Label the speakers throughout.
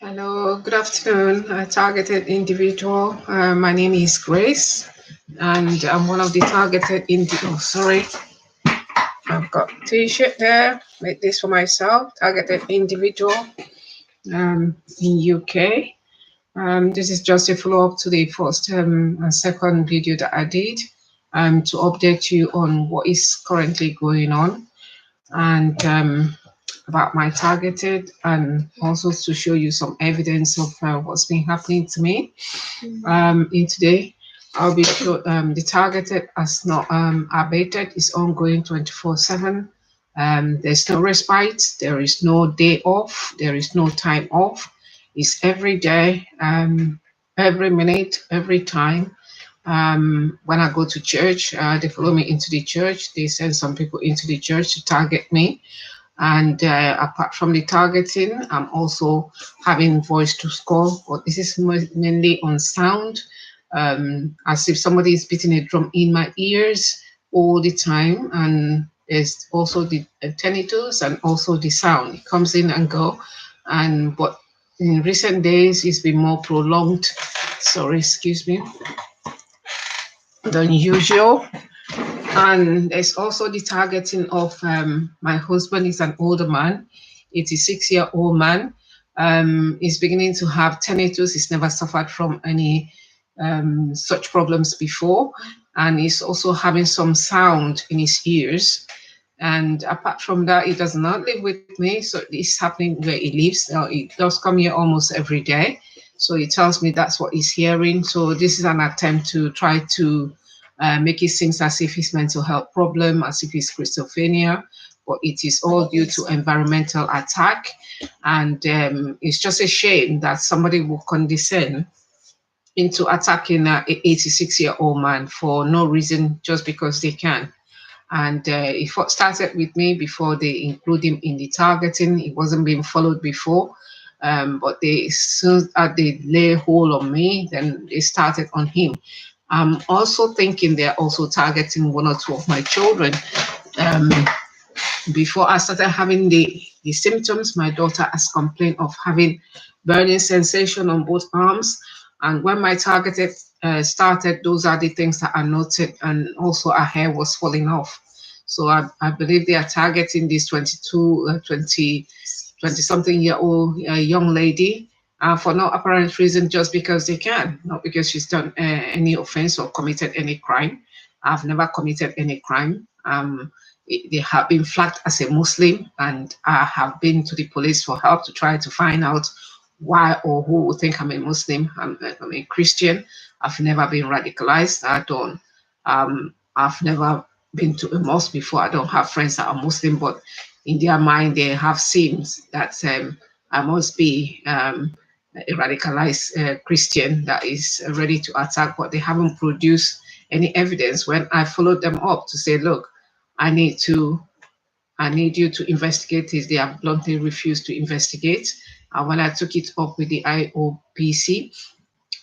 Speaker 1: Hello, good afternoon, targeted individual. My name is Grace, and I'm one of the targeted individuals. Sorry, I've got T-shirt there. Made this for myself. Targeted individual in UK. This is just a follow-up to the first and second video that I did to update you on what is currently going on and about my targeted, and also to show you some evidence of what's been happening to me. In today, I'll be the targeted has not abated. It's ongoing 24/7. There's no respite. There is no day off. There is no time off. It's every day, every minute, every time. When I go to church, they follow me into the church. They send some people into the church to target me. And apart from the targeting, I'm also having voice to call, but this is mainly on sound, as if somebody is beating a drum in my ears all the time. And there's also the tinnitus and also the sound. It comes in and go. But in recent days, it's been more prolonged. Sorry, excuse me, than usual. And there's also the targeting of my husband is an older man, 86-year-old man. He's beginning to have tinnitus. He's never suffered from any such problems before. And he's also having some sound in his ears. And apart from that, he does not live with me. So it's happening where he lives. He does come here almost every day. So he tells me that's what he's hearing. So this is an attempt to try to make it seem as if it's mental health problem, as if it's schizophrenia, but it is all due to environmental attack. And it's just a shame that somebody will condescend into attacking an 86-year-old man for no reason, just because they can. And it started with me before they include him in the targeting. It wasn't being followed before. But as soon as they lay hold on me, then they started on him. I'm also thinking they're also targeting one or two of my children. Before I started having the symptoms, my daughter has complained of having burning sensation on both arms. And when my targeted started, those are the things that I noted. And also her hair was falling off. So I believe they are targeting this 20-something year old young lady for no apparent reason, just because they can, not because she's done any offense or committed any crime. I've never committed any crime. They have been flagged as a Muslim, and I have been to the police for help to try to find out why or who would think I'm a Muslim. I'm a Christian. I've never been radicalized. I've never been to a mosque before. I don't have friends that are Muslim, but in their mind, they have seen that I must be a radicalized Christian that is ready to attack, but they haven't produced any evidence. When I followed them up to say, look, I need you to investigate this, they have bluntly refused to investigate. And when I took it up with the IOPC,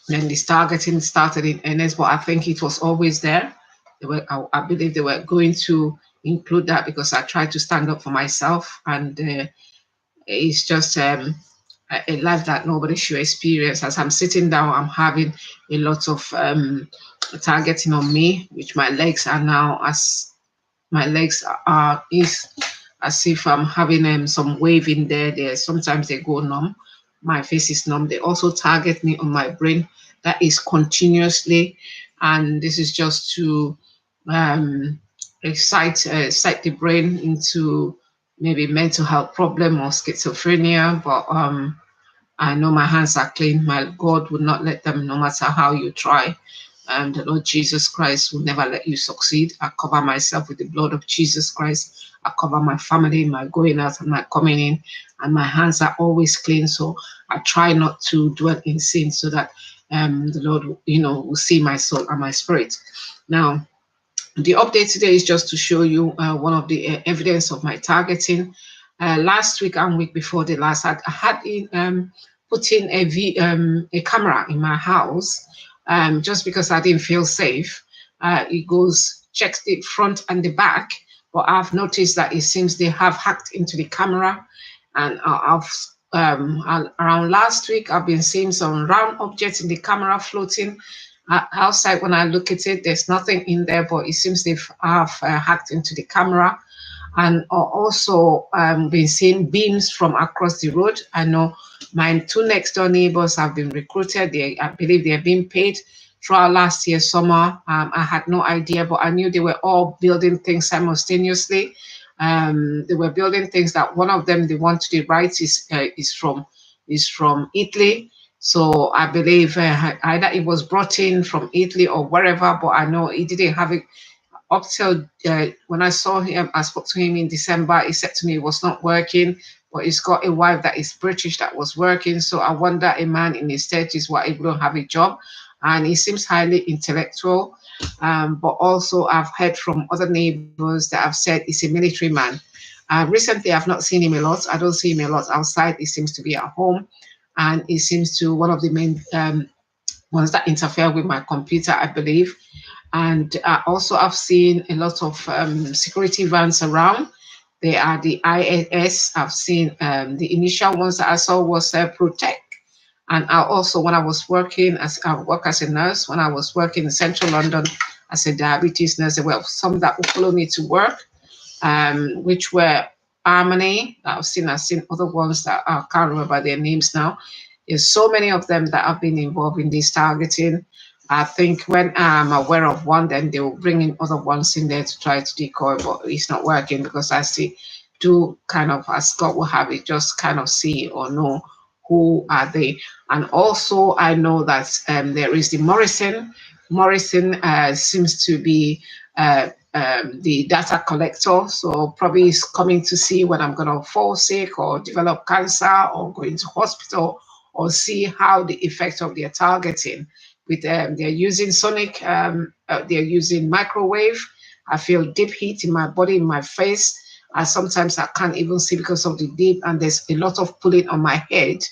Speaker 1: then this targeting started in earnest, but I think it was always there. I believe they were going to include that because I tried to stand up for myself, and it's just a life that nobody should experience. As I'm sitting down, I'm having a lot of targeting on me, which my legs are now is as if I'm having some wave in there. Sometimes they go numb. My face is numb. They also target me on my brain. That is continuously, and this is just to excite the brain into maybe mental health problem or schizophrenia. But I know my hands are clean. My God would not let them, no matter how you try. And the Lord Jesus Christ will never let you succeed. I cover myself with the blood of Jesus Christ. I cover my family, my going out and my coming in, and my hands are always clean. So I try not to dwell in sin, so that the Lord, will see my soul and my spirit. Now, the update today is just to show you one of the evidence of my targeting. Last week and week before the last, I had put in a camera in my house. Just because I didn't feel safe. It checks the front and the back, but I've noticed that it seems they have hacked into the camera, and I've around last week, I've been seeing some round objects in the camera floating outside. When I look at it, there's nothing in there, but it seems they've hacked into the camera. And also been seeing beams from across the road. I know my two next door neighbors have been recruited. I believe they're being paid throughout last year's summer. I had no idea, but I knew they were all building things simultaneously. They were building things that one of them, the one to the right, is from Italy. So I believe either it was brought in from Italy or wherever, but I know he didn't have it up till when I saw him. I spoke to him in December. He said to me it was not working, but he's got a wife that is British that was working. So I wonder, a man in his 30s, why he don't have a job. And he seems highly intellectual. But also I've heard from other neighbors that have said he's a military man. Recently, I've not seen him a lot. I don't see him a lot outside. He seems to be at home. And he seems to one of the main ones that interfere with my computer, I believe. And also I've seen a lot of security vans around. They are the ISS. I've seen the initial ones that I saw was Protect. And I also, when I was working I work as a nurse, when I was working in central London as a diabetes nurse, there were some that would follow me to work, which were Harmony. I've seen other ones that I can't remember their names now. There's so many of them that have been involved in this targeting. I think when I'm aware of one, then they will bring in other ones in there to try to decoy, but it's not working because I see do kind of, as Scott will have it, just kind of see or know who are they. And also I know that there is the Morrison. Morrison seems to be the data collector. So probably is coming to see when I'm going to fall sick or develop cancer or go into hospital or see how the effect of their targeting. With they're using sonic, they're using microwave. I feel deep heat in my body, in my face. Sometimes I can't even see because of the deep, and there's a lot of pulling on my head,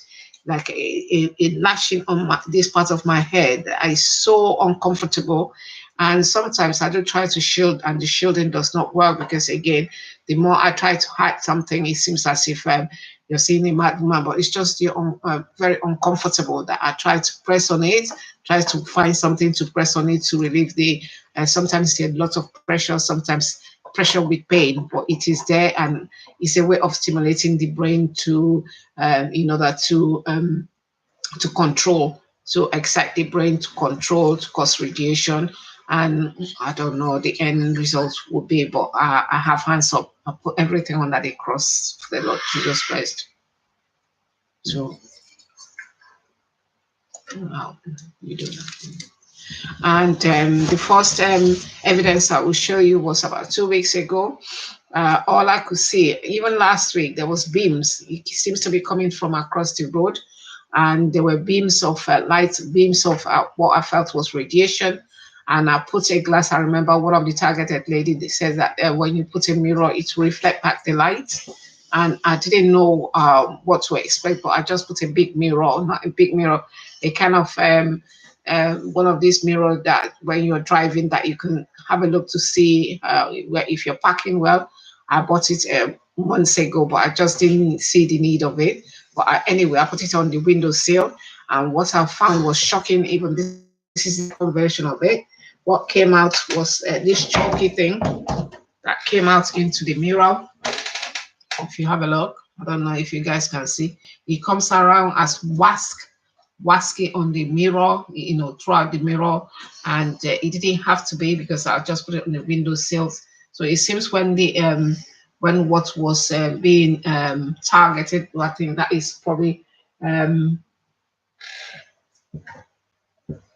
Speaker 1: like a lashing on this part of my head. Is so uncomfortable. And sometimes I do try to shield, and the shielding does not work because, again, the more I try to hide something, it seems as if you're seeing a madman, but it's just very uncomfortable that I try to press on it, try to find something to press on it to relieve the, sometimes there's a lot of pressure, sometimes pressure with pain, but it is there, and it's a way of stimulating the brain to, in order to control, to excite the brain to control, to cause radiation. And I don't know the end result will be, but I have hands up. I put everything under the cross for the Lord Jesus Christ. So, wow, you do that. And the first evidence I will show you was about 2 weeks ago. All I could see, even last week, there was beams. It seems to be coming from across the road. And there were beams of light, beams of what I felt was radiation. And I put a glass. I remember one of the targeted lady, they said that when you put a mirror, it will reflect back the light. And I didn't know what to expect, but I just put a big mirror, not a big mirror, a kind of one of these mirrors that when you're driving that you can have a look to see where if you're parking well. I bought it months ago, but I just didn't see the need of it. But anyway, I put it on the windowsill, and what I found was shocking. Even this is the version of it. What came out was this chalky thing that came out into the mirror. If you have a look, I don't know if you guys can see. It comes around as wasky on the mirror, throughout the mirror, and it didn't have to be because I just put it on the windowsills. So it seems when the when what was being targeted, I think that is probably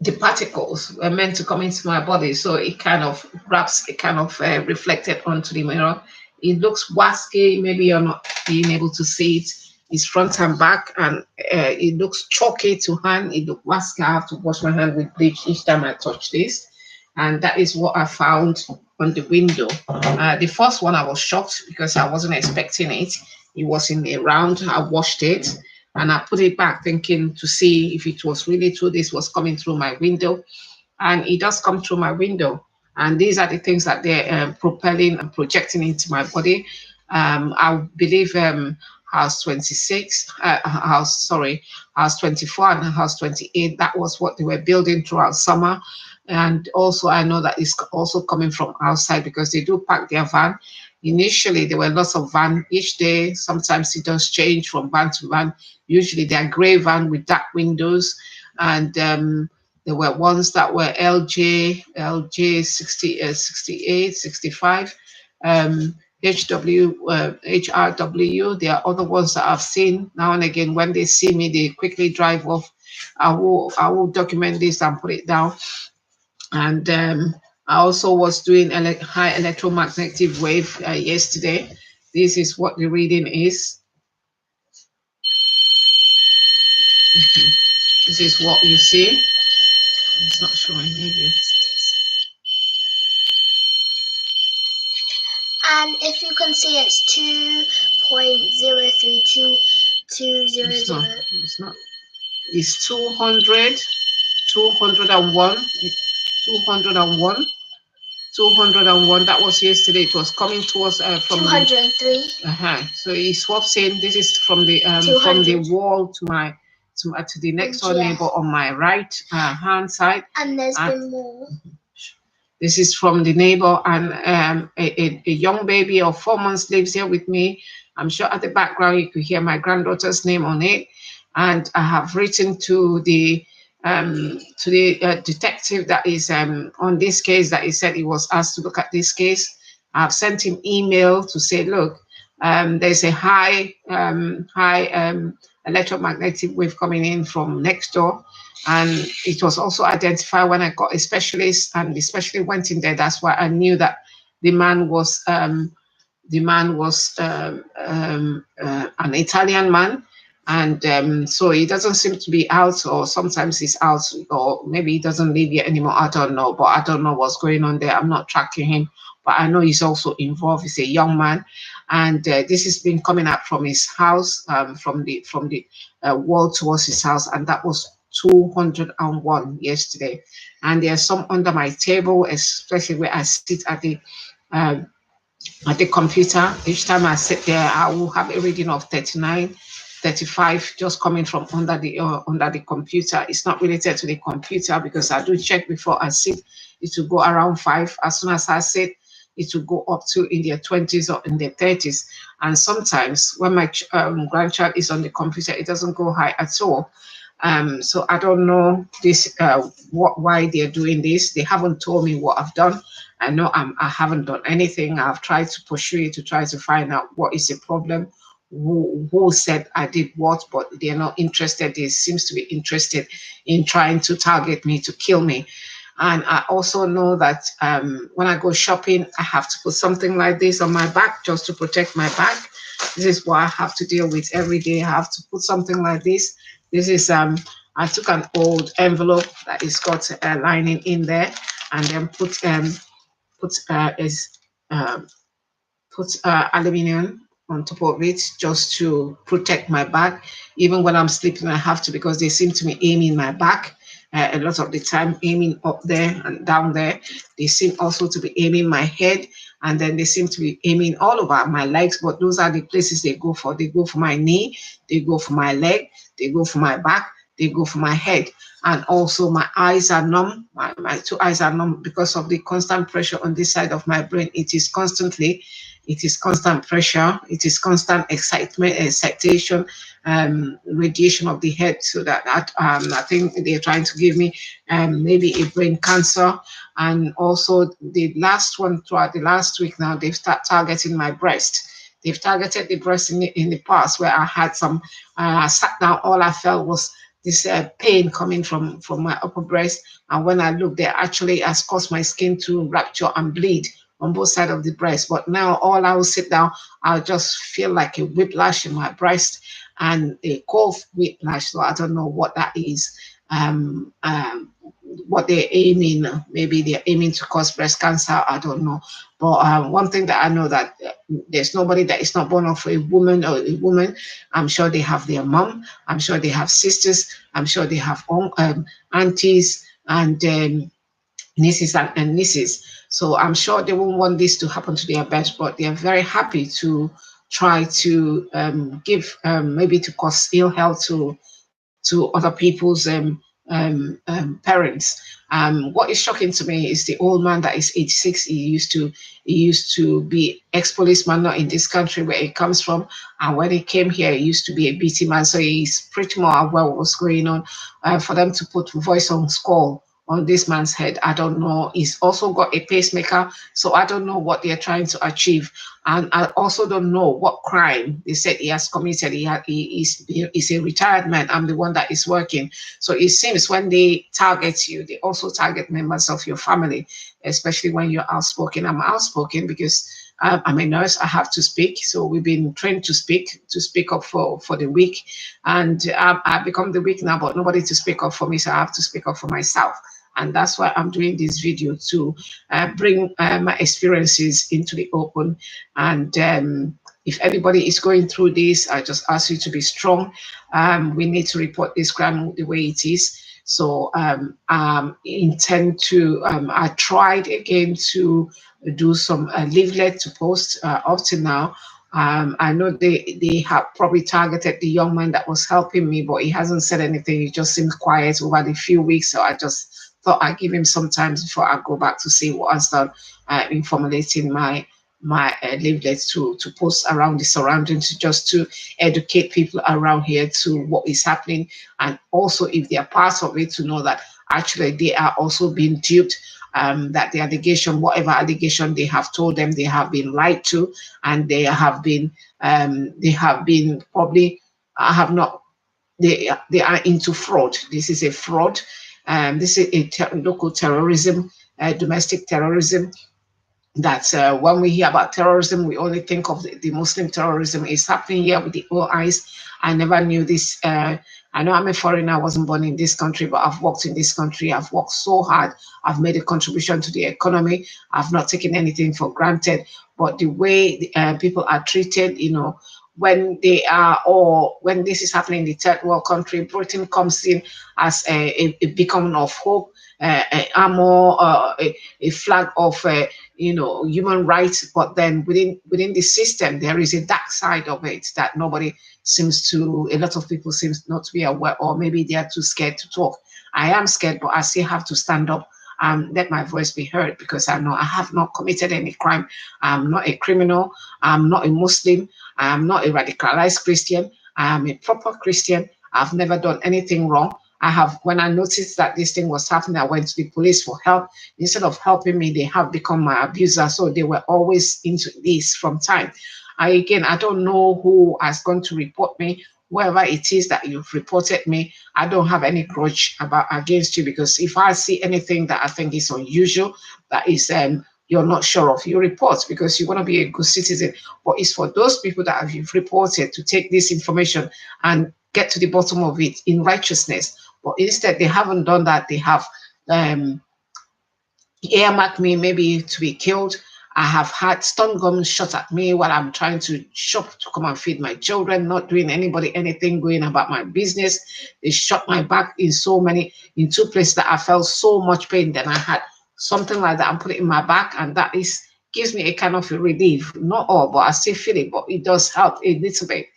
Speaker 1: the particles were meant to come into my body, so it kind of reflected onto the mirror. It looks wasky. Maybe you're not being able to see it. It's front and back, and it looks chalky to hand. It looks wasky. I have to wash my hand with bleach each time I touch this, and that is what I found on the window. The first one, I was shocked because I wasn't expecting it. It was in a round. I washed it, and I put it back thinking to see if it was really true this was coming through my window. And it does come through my window. And these are the things that they're propelling and projecting into my body. I believe house 26, house 24 and house 28. That was what they were building throughout summer. And also I know that it's also coming from outside because they do park their van. Initially, there were lots of van each day. Sometimes it does change from van to van. Usually they are gray van with dark windows. And there were ones that were LJ 60, 68, 65, HRW. There are other ones that I've seen now and again. When they see me, they quickly drive off. I will document this and put it down. And I also was doing high electromagnetic wave yesterday. This is what the reading is. This is what you see. It's not showing maybe.
Speaker 2: And if you can see, it's 2.032200.
Speaker 1: It's not. It's 200, 201, 201. 201. That was yesterday. It was coming towards from
Speaker 2: 203.
Speaker 1: So he swapped saying this is from the wall to the next door neighbor on my right hand side.
Speaker 2: And there's been more.
Speaker 1: This is from the neighbor, and a young baby of 4 months lives here with me. I'm sure at the background you could hear my granddaughter's name on it. And I have written to the detective that is on this case, that he said he was asked to look at this case. I've sent him email to say, look, there's a high electromagnetic wave coming in from next door. And it was also identified when I got a specialist, and the specialist went in there. That's why I knew that the man was an Italian man. And so he doesn't seem to be out, or sometimes he's out, or maybe he doesn't live here anymore. I don't know, but I don't know what's going on there. I'm not tracking him, but I know he's also involved. He's a young man, and this has been coming up from his house, from the wall towards his house, and that was 201 yesterday. And there's some under my table, especially where I sit at the computer. Each time I sit there, I will have a reading of 39, 35 just coming from under the computer. It's not related to the computer because I do check before I sit. It will go around 5. As soon as I sit, it will go up to in their 20s or in their 30s. And sometimes when my grandchild is on the computer, it doesn't go high at all. So I don't know why they're doing this. They haven't told me what I've done. I know I haven't done anything. I've tried to pursue it to try to find out what is the problem. Who said I did what, but they're not interested. They seems to be interested in trying to target me, to kill me. And I also know that when I go shopping, I have to put something like this on my back just to protect my back. This is what I have to deal with every day. I have to put something like this. This is I took an old envelope that is got a lining in there, and then put aluminium on top of it just to protect my back. Even when I'm sleeping, I have to, because they seem to be aiming my back a lot of the time, aiming up there and down there. They seem also to be aiming my head, and then they seem to be aiming all over my legs, but those are the places they go for. They go for my knee, they go for my leg, they go for my back, they go for my head. And also my eyes are numb. My 2 eyes are numb because of the constant pressure on this side of my brain. It is constant pressure, it is constant excitation, radiation of the head. So that I think they're trying to give me maybe a brain cancer. And also the last one, throughout the last week now, they've started targeting my breast. They've targeted the breast in the past, where I had some, I sat down, all I felt was this pain coming from my upper breast. And when I looked, there actually has caused my skin to rupture and bleed on both sides of the breast. But now all I will sit down, I'll just feel like a whiplash in my breast and a cold whiplash. So I don't know what that is. What they're aiming, maybe they're aiming to cause breast cancer, I don't know. But one thing that I know, that there's nobody that is not born of a woman or a woman. I'm sure they have their mom, I'm sure they have sisters, I'm sure they have aunties and nieces and nieces. So I'm sure they won't want this to happen to their best, but they're very happy to try to give maybe to cause ill health to other people's parents. What is shocking to me is the old man that is 86. He used to be ex-policeman, not in this country where he comes from, and when he came here, he used to be a BT man, so he's pretty more aware of what's going on. For them to put voice on skull on this man's head, I don't know. He's also got a pacemaker, so I don't know what they're trying to achieve. And I also don't know what crime they said he has committed. He's a retired man. I'm the one that is working. So it seems when they target you, they also target members of your family, especially when you're outspoken. I'm outspoken because I'm a nurse. I have to speak. So we've been trained to speak up for the weak. And I've become the weak now, but nobody to speak up for me. So I have to speak up for myself. And that's why I'm doing this video to bring my experiences into the open. And if anybody is going through this, I just ask you to be strong. We need to report this crime the way it is. So intend to, I tried again to do some leaflet to post up to now. I know they have probably targeted the young man that was helping me, but he hasn't said anything. He just seemed quiet over the few weeks. So I just thought I'd give him some time before I go back to see what has done in formulating my leaflets to post around the surroundings, just to educate people around here to what is happening, and also if they are part of it, to know that actually they are also being duped. That the allegation, whatever allegation they have told them, they have been lied to, and they have been probably have not. They are into fraud. This is a fraud. This is local terrorism, domestic terrorism. That when we hear about terrorism, we only think of the Muslim terrorism. Is happening here with the old eyes. I never knew this. I know I'm a foreigner. I wasn't born in this country, but I've worked in this country. I've worked so hard. I've made a contribution to the economy. I've not taken anything for granted. But the way people are treated, when they are, or when this is happening in the third world country, Britain comes in as a beacon of hope, an armor, a flag of human rights. But then within the system, there is a dark side of it that nobody seems to, a lot of people seems not to be aware, or maybe they are too scared to talk. I am scared, but I still have to stand up and let my voice be heard, because I know I have not committed any crime. I'm not a criminal. I'm not a Muslim. I'm not a radicalized Christian. I'm a proper Christian. I've never done anything wrong. I have, when I noticed that this thing was happening, I went to the police for help. Instead of helping me, they have become my abuser. So they were always into this from time. I don't know who has gone to report me. Whoever it is that you've reported me, I don't have any grudge against you, because if I see anything that I think is unusual, that is you're not sure of, you report, because you want to be a good citizen. But it's for those people that you've reported to take this information and get to the bottom of it in righteousness. But instead, they haven't done that. They have earmarked me maybe to be killed. I have had stun guns shot at me while I'm trying to shop to come and feed my children, not doing anybody anything, going about my business. They shot my back in two places that I felt so much pain. Then I had something like that and put it in my back, and that gives me a kind of a relief. Not all, but I still feel it, but it does help a little bit.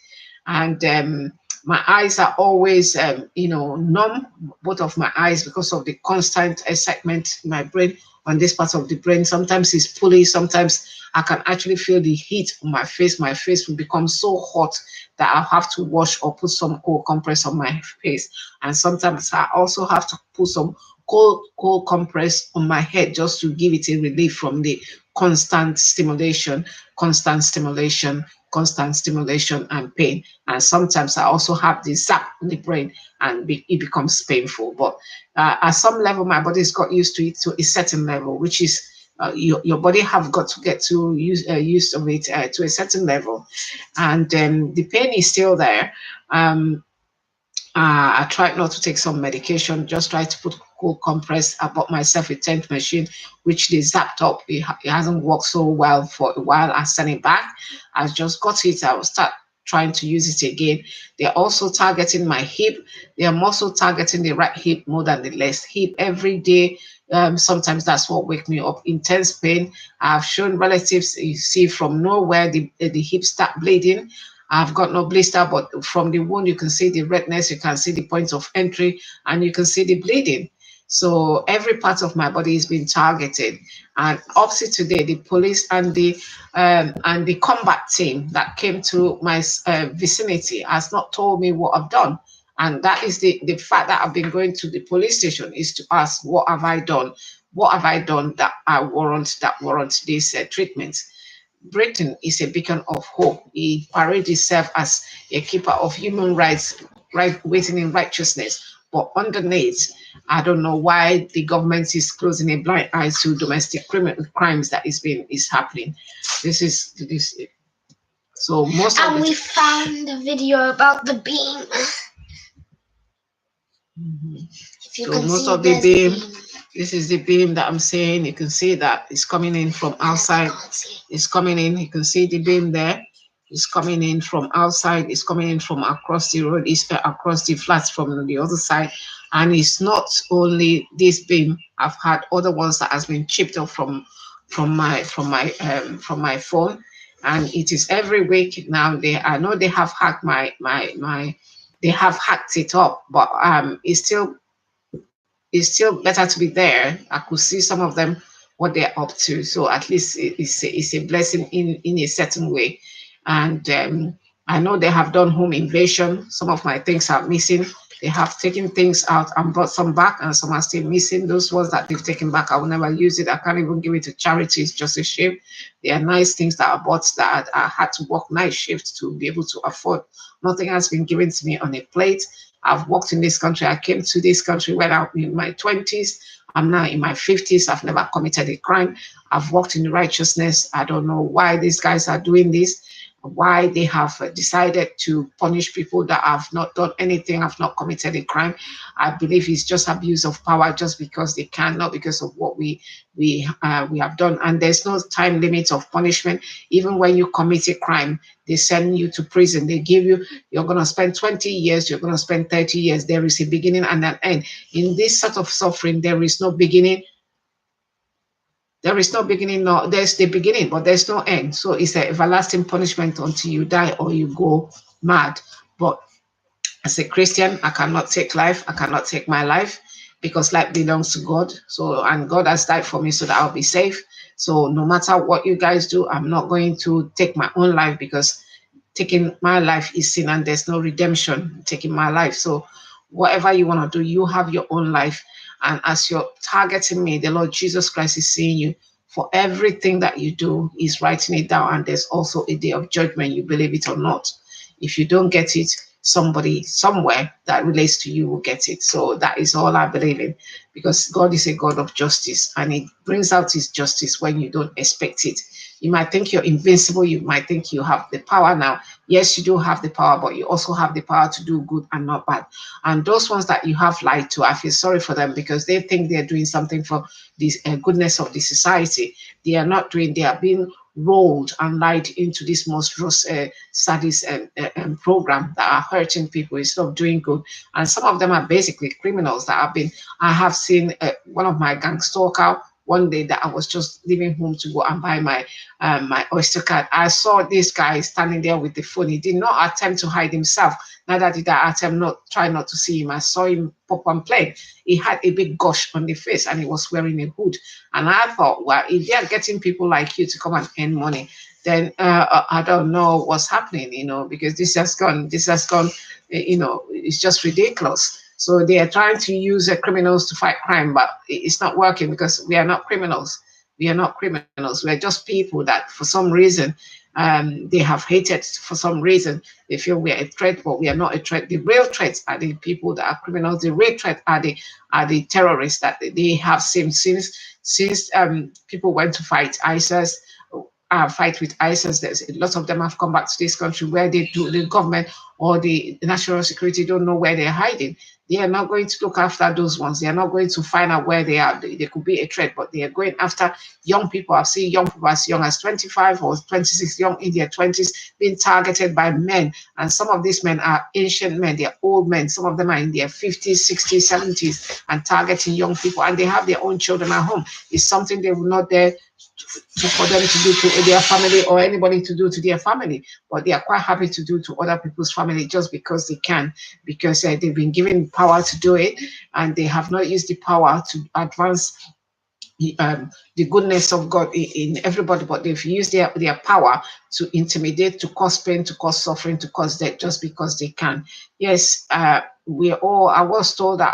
Speaker 1: And my eyes are always numb, both of my eyes, because of the constant excitement in my brain, on this part of the brain. Sometimes it's pulling, sometimes I can actually feel the heat on my face. My face will become so hot that I'll have to wash or put some cold compress on my face. And sometimes I also have to put some cold compress on my head, just to give it a relief from the constant stimulation, and pain. And sometimes I also have the zap in the brain, and it becomes painful. But at some level, my body's got used to it, to a certain level, which is your body have got to get to used of it to a certain level. And the pain is still there. I tried not to take some medication, just tried to put cold compress. I bought myself a tent machine, which they zapped up. It hasn't worked so well for a while. I sent it back. I just got it. I will start trying to use it again. They're also targeting my hip. They are also targeting the right hip more than the left hip. Every day Sometimes that's what wake me up. Intense pain. I've shown relatives, you see from nowhere the hips start bleeding. I've got no blister, but from the wound you can see the redness, you can see the point of entry, and you can see the bleeding. So every part of my body is being targeted. And up to today, the police and the combat team that came to my vicinity has not told me what I've done. And that is the fact that I've been going to the police station is to ask, what have I done? What have I done that I warrant this treatment? Britain is a beacon of hope. He parades itself as a keeper of human rights, right, waiting in righteousness. But underneath, I don't know why the government is closing a blind eye to domestic crimes that is happening. This is this. So most
Speaker 2: And
Speaker 1: of
Speaker 2: we
Speaker 1: it.
Speaker 2: found the video about the beam. If you
Speaker 1: So
Speaker 2: can
Speaker 1: most
Speaker 2: see,
Speaker 1: of the
Speaker 2: there's
Speaker 1: beam.
Speaker 2: the beam.
Speaker 1: This is the beam that I'm saying. You can see that it's coming in from outside. It's coming in. You can see the beam there. It's coming in from outside. It's coming in from across the road. It's across the flats from the other side. And it's not only this beam. I've had other ones that has been chipped off from my phone, and it is every week now. I know they have hacked my they have hacked it up, but it's still better to be there. I could see some of them what they're up to. So at least it's a blessing in a certain way. And I know they have done home invasion. Some of my things are missing. They have taken things out and brought some back, and some are still missing. Those ones that they've taken back, I will never use it. I can't even give it to charity. It's just a shame. They are nice things that I bought that I had to work night shifts to be able to afford. Nothing has been given to me on a plate. I've worked in this country. I came to this country when I'm in my 20s. I'm now in my 50s. I've never committed a crime. I've worked in righteousness. I don't know why these guys are doing this, why they have decided to punish people that have not done anything, have not committed a crime. I believe it's just abuse of power, just because they can, not because of what we have done. And there's no time limit of punishment. Even when you commit a crime, they send you to prison. They give you, you're going to spend 20 years, you're going to spend 30 years. There is a beginning and an end. In this sort of suffering, there is no beginning. There is no beginning, no, there's the beginning, but there's no end. So it's an everlasting punishment until you die or you go mad. But as a Christian, I cannot take life. I cannot take my life because life belongs to God. So, and God has died for me so that I'll be safe. So no matter what you guys do, I'm not going to take my own life, because taking my life is sin and there's no redemption taking my life. So whatever you want to do, you have your own life. And as you're targeting me, the Lord Jesus Christ is seeing you. For everything that you do, He's writing it down. And there's also a day of judgment, you believe it or not. If you don't get it, somebody somewhere that relates to you will get it. So that is all I believe in, because God is a God of justice, and He brings out His justice when you don't expect it. You might think you're invincible. You might think you have the power now. Yes, you do have the power, but you also have the power to do good and not bad. And those ones that you have lied to, I feel sorry for them, because they think they're doing something for the goodness of the society. They are not doing, they are being rolled and lied into this monstrous studies and program that are hurting people instead of doing good. And some of them are basically criminals that have been, I have seen one of my gang stalker one day that I was just leaving home to go and buy my Oyster card. I saw this guy standing there with the phone. He did not attempt to hide himself. Neither did I try not to see him. I saw him pop and play. He had a big gush on the face and he was wearing a hood. And I thought, well, if they're getting people like you to come and earn money, then I don't know what's happening, because this has gone, it's just ridiculous. So they are trying to use criminals to fight crime, but it's not working, because we are not criminals. We are not criminals. We are just people that, for some reason, they have hated. For some reason, they feel we are a threat, but we are not a threat. The real threats are the people that are criminals. The real threat are the terrorists that they have seen since people went to fight ISIS. fight with ISIS. There's a lot of them have come back to this country where the government or the national security don't know where they're hiding. They are not going to look after those ones. They are not going to find out where they are. They could be a threat, but they are going after young people. I've seen young people as young as 25 or 26, young in their 20s, being targeted by men. And some of these men are ancient men. They are old men. Some of them are in their 50s, 60s, 70s, and targeting young people. And they have their own children at home. It's something they will not dare for them to do to their family or anybody to do to their family, but they are quite happy to do to other people's family just because they can, because they've been given power to do it, and they have not used the power to advance the goodness of God in everybody, but they've used their power to intimidate, to cause pain, to cause suffering, to cause death, just because they can. Yes, I was told that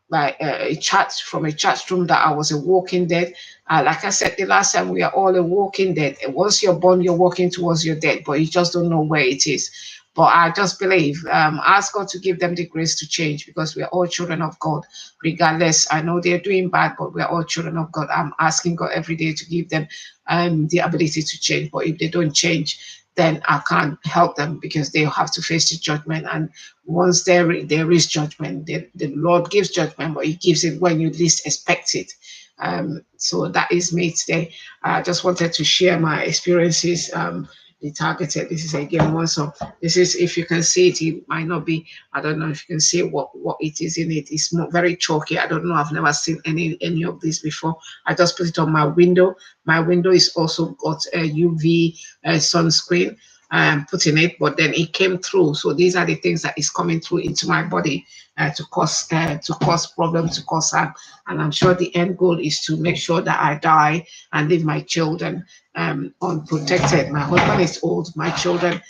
Speaker 1: by a chat from a chat room that I was a walking dead. Like I said the last time, we are all a walking dead. Once you're born, you're walking towards your death, but you just don't know where it is. But I just believe, ask God to give them the grace to change, because we are all children of God, regardless. I know they're doing bad, but we are all children of God. I'm asking God every day to give them the ability to change. But if they don't change, then I can't help them, because they have to face the judgment. And once there is judgment, the Lord gives judgment, but He gives it when you least expect it. So that is me today. I just wanted to share my experiences. The targeted. This is again one. So this is, if you can see it, it might not be. I don't know if you can see what it is in it. It's not very chalky. I don't know. I've never seen any of this before. I just put it on my window. My window is also got a UV sunscreen. Put in it, but then it came through. So these are the things that is coming through into my body to cause problems, to cause harm. And I'm sure the end goal is to make sure that I die and leave my children unprotected. My husband is old, my children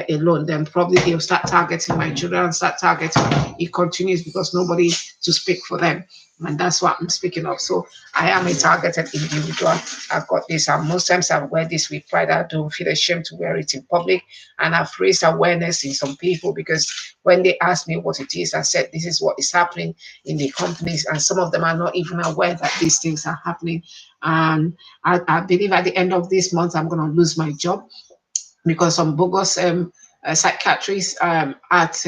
Speaker 1: alone. Then probably they'll start targeting my children and start targeting. It continues because nobody to speak for them. And that's what I'm speaking of. So I am a targeted individual. I've got this, and most times I wear this with pride. I don't feel ashamed to wear it in public. And I've raised awareness in some people, because when they ask me what it is, I said this is what is happening in the companies, and some of them are not even aware that these things are happening. And I believe at the end of this month, I'm going to lose my job, because some bogus psychiatrists at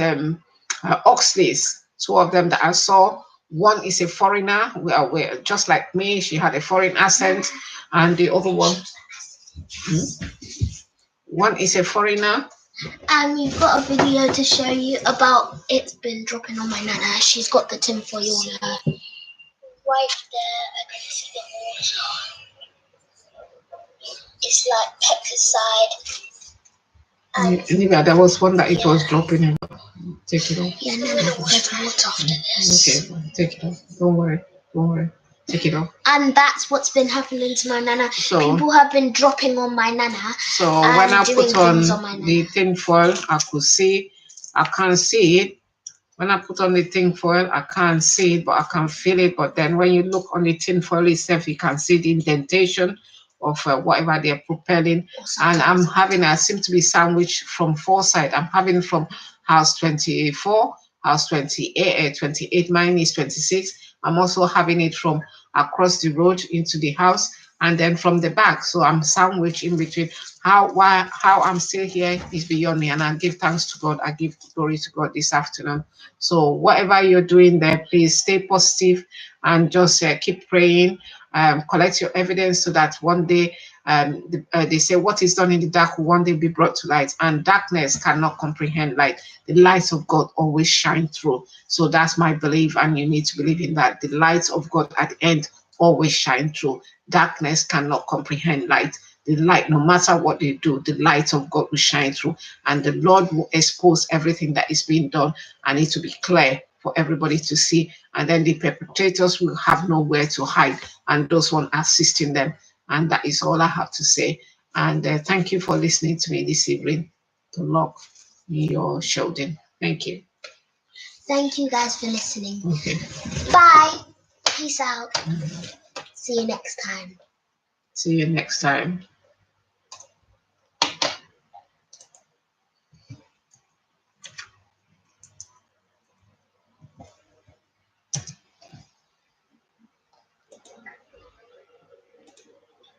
Speaker 1: Oxley's, two of them that I saw. One is a foreigner, just like me. She had a foreign accent, and the other one is a foreigner.
Speaker 2: And we've got a video to show you about it's been dropping on my nana. She's got the tinfoil on her. Right there, I can see the water. It's like pesticide.
Speaker 1: Anyway, there was one that it was dropping in. Take it off.
Speaker 2: Yeah, no, we'll go to water after this.
Speaker 1: Okay, take it off. Don't worry. Take it off.
Speaker 2: And that's what's been happening to my nana.
Speaker 1: So,
Speaker 2: people have been dropping on my nana.
Speaker 1: So when I put on the tinfoil, I can't see it. When I put on the tinfoil, I can't see it, but I can feel it. But then when you look on the tinfoil itself, you can see the indentation of whatever they're propelling. And I seem to be sandwiched from four sides. I'm having from house 24, house 28, mine is 26. I'm also having it from across the road into the house, and then from the back. So I'm sandwiched in between. How I'm still here is beyond me, and I give thanks to God. I give glory to God this afternoon. So whatever you're doing there, please stay positive and just keep praying. Collect your evidence, so that one day they say what is done in the dark will one day be brought to light, and darkness cannot comprehend light. The light of God always shine through. So that's my belief, and you need to believe in that. The light of God at the end always shine through. Darkness cannot comprehend light. The light, no matter what they do, the light of God will shine through, and the Lord will expose everything that is being done, and it will be clear for everybody to see. And then the perpetrators will have nowhere to hide, and those one assisting them. And that is all I have to say. And thank you for listening to me this evening. To lock your shoulder. Thank you.
Speaker 2: Thank you guys for listening.
Speaker 1: Okay.
Speaker 2: Bye. Peace out. See you next time.
Speaker 1: See you next time.